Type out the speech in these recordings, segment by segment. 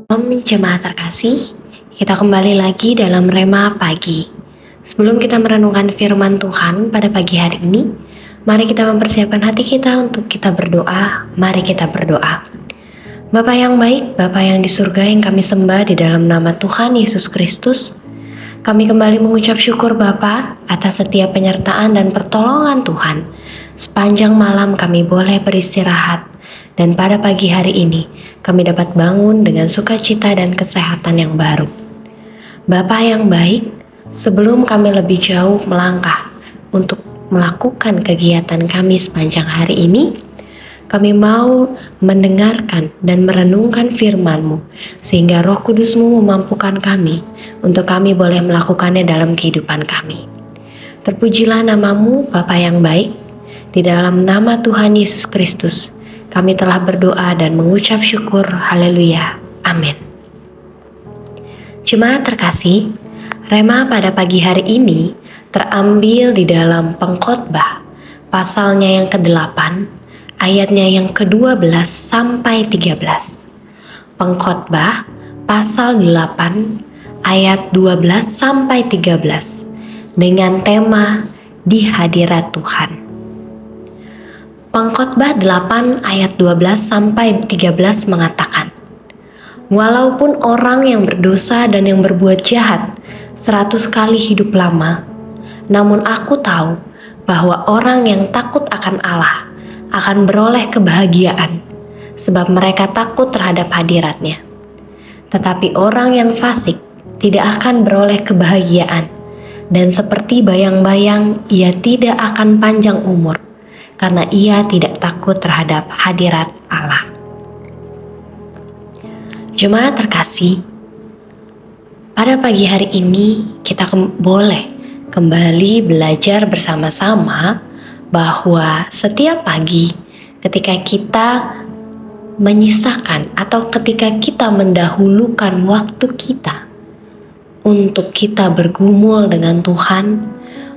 Shalom jemaat terkasih, kita kembali lagi dalam Rema Pagi. Sebelum kita merenungkan firman Tuhan pada pagi hari ini, mari kita mempersiapkan hati kita untuk kita berdoa. Mari kita berdoa. Bapa yang baik, Bapa yang di surga yang kami sembah di dalam nama Tuhan Yesus Kristus, kami kembali mengucap syukur Bapa atas setiap penyertaan dan pertolongan Tuhan. Sepanjang malam kami boleh beristirahat, dan pada pagi hari ini kami dapat bangun dengan sukacita dan kesehatan yang baru. Bapa yang baik, sebelum kami lebih jauh melangkah untuk melakukan kegiatan kami sepanjang hari ini, kami mau mendengarkan dan merenungkan firman-Mu, sehingga Roh Kudus-Mu memampukan kami untuk kami boleh melakukannya dalam kehidupan kami. Terpujilah nama-Mu, Bapa yang baik. Di dalam nama Tuhan Yesus Kristus, kami telah berdoa dan mengucap syukur. Haleluya. Amin. Jemaat terkasih, Rema pada pagi hari ini terambil di dalam Pengkhotbah, pasalnya yang ke-8, ayatnya yang ke-12 sampai 13. Pengkhotbah pasal 8 ayat 12 sampai 13 dengan tema di hadirat Tuhan. Pengkhotbah 8 ayat 12 sampai 13 mengatakan, walaupun orang yang berdosa dan yang berbuat jahat 100 kali hidup lama, namun aku tahu bahwa orang yang takut akan Allah akan beroleh kebahagiaan, sebab mereka takut terhadap hadirat-Nya. Tetapi orang yang fasik tidak akan beroleh kebahagiaan, dan seperti bayang-bayang ia tidak akan panjang umur, karena ia tidak takut terhadap hadirat Allah. Jemaat terkasih, pada pagi hari ini kita boleh kembali belajar bersama-sama bahwa setiap pagi ketika kita menyisakan atau ketika kita mendahulukan waktu kita untuk kita bergumul dengan Tuhan,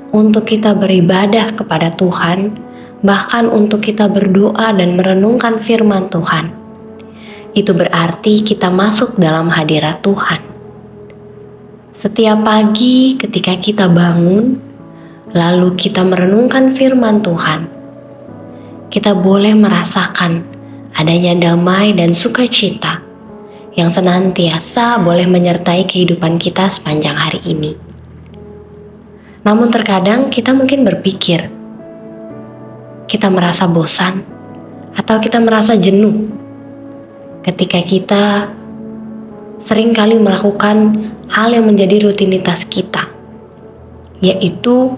untuk kita beribadah kepada Tuhan, bahkan untuk kita berdoa dan merenungkan firman Tuhan, itu berarti kita masuk dalam hadirat Tuhan. Setiap pagi ketika kita bangun, lalu kita merenungkan firman Tuhan, kita boleh merasakan adanya damai dan sukacita yang senantiasa boleh menyertai kehidupan kita sepanjang hari ini. Namun terkadang kita mungkin berpikir, kita merasa bosan atau kita merasa jenuh ketika kita seringkali melakukan hal yang menjadi rutinitas kita, yaitu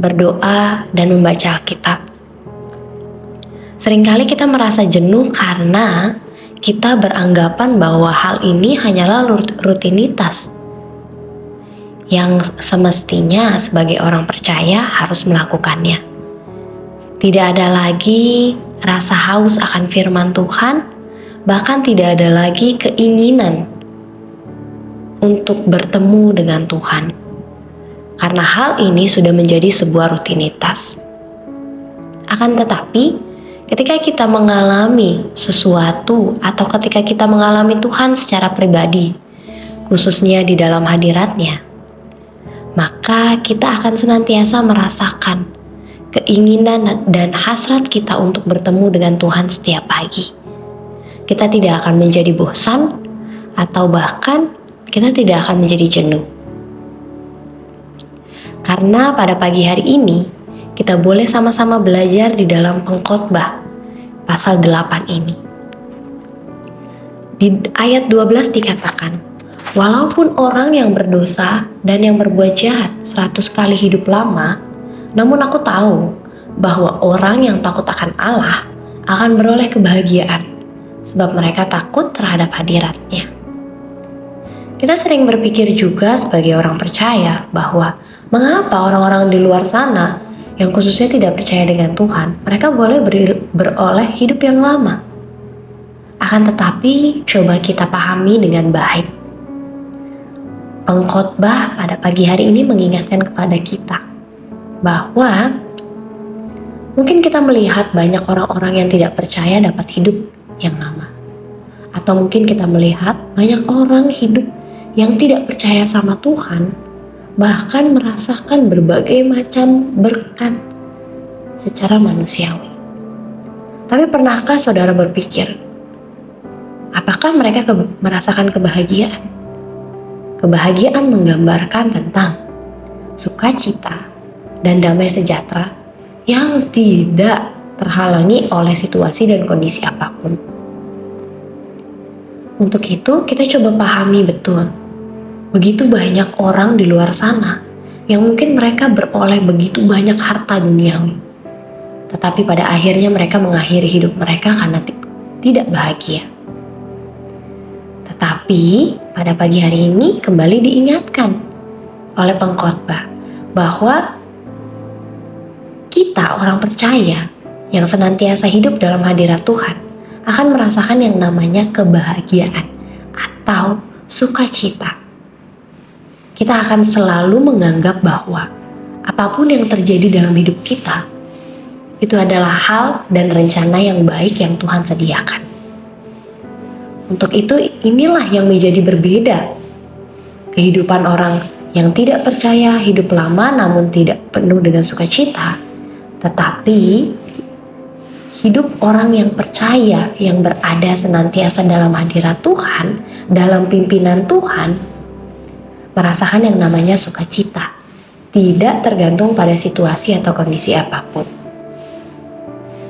berdoa dan membaca Alkitab. Seringkali kita merasa jenuh karena kita beranggapan bahwa hal ini hanyalah rutinitas yang semestinya sebagai orang percaya harus melakukannya. Tidak ada lagi rasa haus akan firman Tuhan, bahkan tidak ada lagi keinginan untuk bertemu dengan Tuhan. Karena hal ini sudah menjadi sebuah rutinitas. Akan tetapi, ketika kita mengalami sesuatu atau ketika kita mengalami Tuhan secara pribadi, khususnya di dalam hadirat-Nya, maka kita akan senantiasa merasakan keinginan dan hasrat kita untuk bertemu dengan Tuhan setiap pagi. Kita tidak akan menjadi bosan atau bahkan kita tidak akan menjadi jenuh. Karena pada pagi hari ini kita boleh sama-sama belajar di dalam Pengkhotbah pasal 8 ini. Di ayat 12 dikatakan, walaupun orang yang berdosa dan yang berbuat jahat 100 kali hidup lama, namun aku tahu bahwa orang yang takut akan Allah akan beroleh kebahagiaan, sebab mereka takut terhadap hadirat-Nya. Kita sering berpikir juga sebagai orang percaya bahwa mengapa orang-orang di luar sana yang khususnya tidak percaya dengan Tuhan, mereka boleh beroleh hidup yang lama. Akan tetapi, coba kita pahami dengan baik. Pengkhotbah pada pagi hari ini mengingatkan kepada kita bahwa mungkin kita melihat banyak orang-orang yang tidak percaya dapat hidup yang lama. Atau mungkin kita melihat banyak orang hidup yang tidak percaya sama Tuhan, bahkan merasakan berbagai macam berkat secara manusiawi. Tapi pernahkah saudara berpikir, apakah mereka merasakan kebahagiaan? Kebahagiaan menggambarkan tentang sukacita dan damai sejahtera yang tidak terhalangi oleh situasi dan kondisi apapun. Untuk itu, kita coba pahami betul. Begitu banyak orang di luar sana yang mungkin mereka beroleh begitu banyak harta duniawi. Tetapi pada akhirnya mereka mengakhiri hidup mereka karena tidak bahagia. Tetapi pada pagi hari ini kembali diingatkan oleh pengkhotbah bahwa kita orang percaya yang senantiasa hidup dalam hadirat Tuhan akan merasakan yang namanya kebahagiaan atau sukacita. Kita akan selalu menganggap bahwa apapun yang terjadi dalam hidup kita itu adalah hal dan rencana yang baik yang Tuhan sediakan. Untuk itu inilah yang menjadi berbeda kehidupan orang yang tidak percaya hidup lama namun tidak penuh dengan sukacita, tetapi hidup orang yang percaya, yang berada senantiasa dalam hadirat Tuhan, dalam pimpinan Tuhan, merasakan yang namanya sukacita, tidak tergantung pada situasi atau kondisi apapun.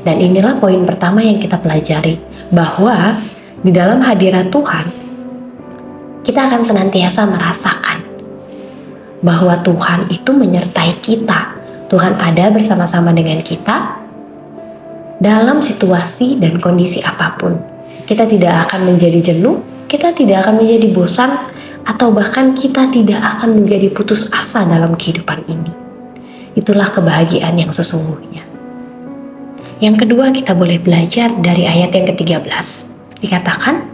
Dan inilah poin pertama yang kita pelajari, bahwa di dalam hadirat Tuhan, kita akan senantiasa merasakan bahwa Tuhan itu menyertai kita. Tuhan ada bersama-sama dengan kita dalam situasi dan kondisi apapun. Kita tidak akan menjadi jenuh, kita tidak akan menjadi bosan, atau bahkan kita tidak akan menjadi putus asa dalam kehidupan ini. Itulah kebahagiaan yang sesungguhnya. Yang kedua, kita boleh belajar dari ayat yang ke-13. Dikatakan,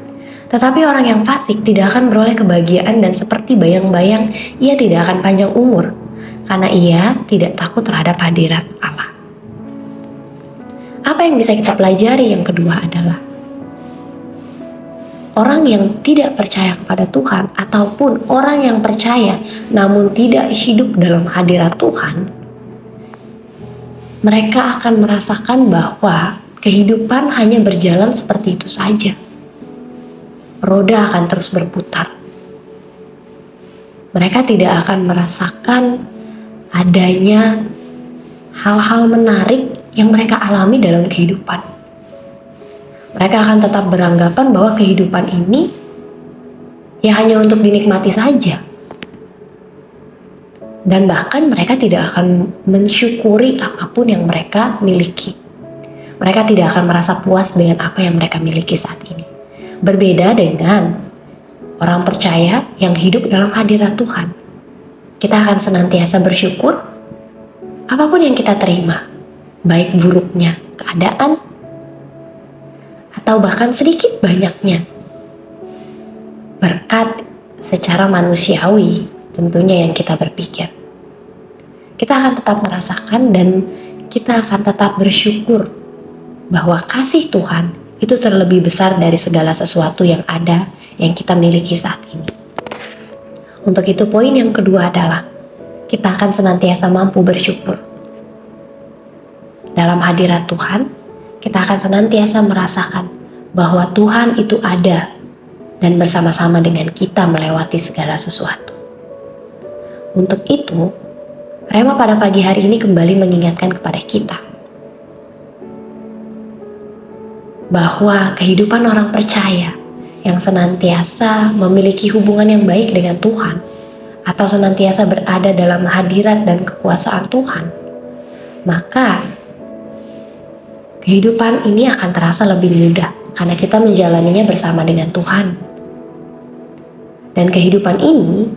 tetapi orang yang fasik tidak akan beroleh kebahagiaan dan seperti bayang-bayang ia tidak akan panjang umur, karena ia tidak takut terhadap hadirat Allah. Apa yang bisa kita pelajari yang kedua adalah orang yang tidak percaya kepada Tuhan ataupun orang yang percaya namun tidak hidup dalam hadirat Tuhan, mereka akan merasakan bahwa kehidupan hanya berjalan seperti itu saja. Roda akan terus berputar. Mereka tidak akan merasakan adanya hal-hal menarik yang mereka alami dalam kehidupan. Mereka akan tetap beranggapan bahwa kehidupan ini ya hanya untuk dinikmati saja. Dan bahkan mereka tidak akan mensyukuri apapun yang mereka miliki. Mereka tidak akan merasa puas dengan apa yang mereka miliki saat ini. Berbeda dengan orang percaya yang hidup dalam hadirat Tuhan. Kita akan senantiasa bersyukur apapun yang kita terima, baik buruknya keadaan atau bahkan sedikit banyaknya berkat secara manusiawi tentunya yang kita berpikir. Kita akan tetap merasakan dan kita akan tetap bersyukur bahwa kasih Tuhan itu terlebih besar dari segala sesuatu yang ada yang kita miliki saat ini. Untuk itu poin yang kedua adalah kita akan senantiasa mampu bersyukur. Dalam hadirat Tuhan, kita akan senantiasa merasakan bahwa Tuhan itu ada dan bersama-sama dengan kita melewati segala sesuatu. Untuk itu, Rema pada pagi hari ini kembali mengingatkan kepada kita bahwa kehidupan orang percaya yang senantiasa memiliki hubungan yang baik dengan Tuhan atau senantiasa berada dalam hadirat dan kekuasaan Tuhan, maka kehidupan ini akan terasa lebih mudah karena kita menjalaninya bersama dengan Tuhan. Dan kehidupan ini,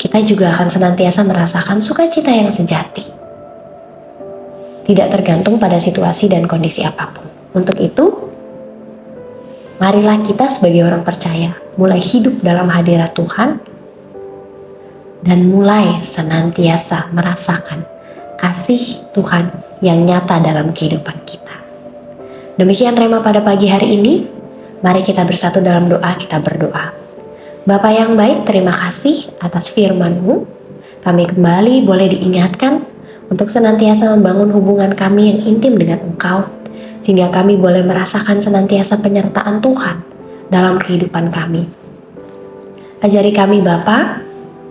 kita juga akan senantiasa merasakan sukacita yang sejati. Tidak tergantung pada situasi dan kondisi apapun. Untuk itu, marilah kita sebagai orang percaya mulai hidup dalam hadirat Tuhan dan mulai senantiasa merasakan kasih Tuhan yang nyata dalam kehidupan kita. Demikian Rema pada pagi hari ini. Mari kita bersatu dalam doa, kita berdoa. Bapa yang baik, terima kasih atas firman-Mu. Kami kembali boleh diingatkan untuk senantiasa membangun hubungan kami yang intim dengan Engkau, sehingga kami boleh merasakan senantiasa penyertaan Tuhan dalam kehidupan kami. Ajari kami Bapa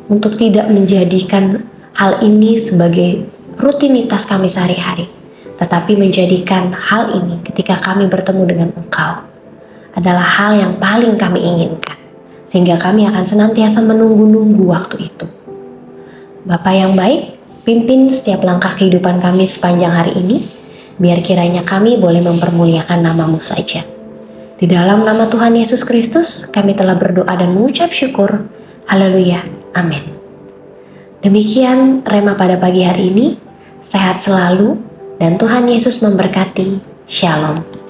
untuk tidak menjadikan hal ini sebagai rutinitas kami sehari-hari, tetapi menjadikan hal ini ketika kami bertemu dengan Engkau adalah hal yang paling kami inginkan, sehingga kami akan senantiasa menunggu-nunggu waktu itu. Bapa yang baik, pimpin setiap langkah kehidupan kami sepanjang hari ini, biar kiranya kami boleh mempermuliakan nama-Mu saja. Di dalam nama Tuhan Yesus Kristus, kami telah berdoa dan mengucap syukur. Haleluya. Amin. Demikian Rema pada pagi hari ini. Sehat selalu dan Tuhan Yesus memberkati. Shalom.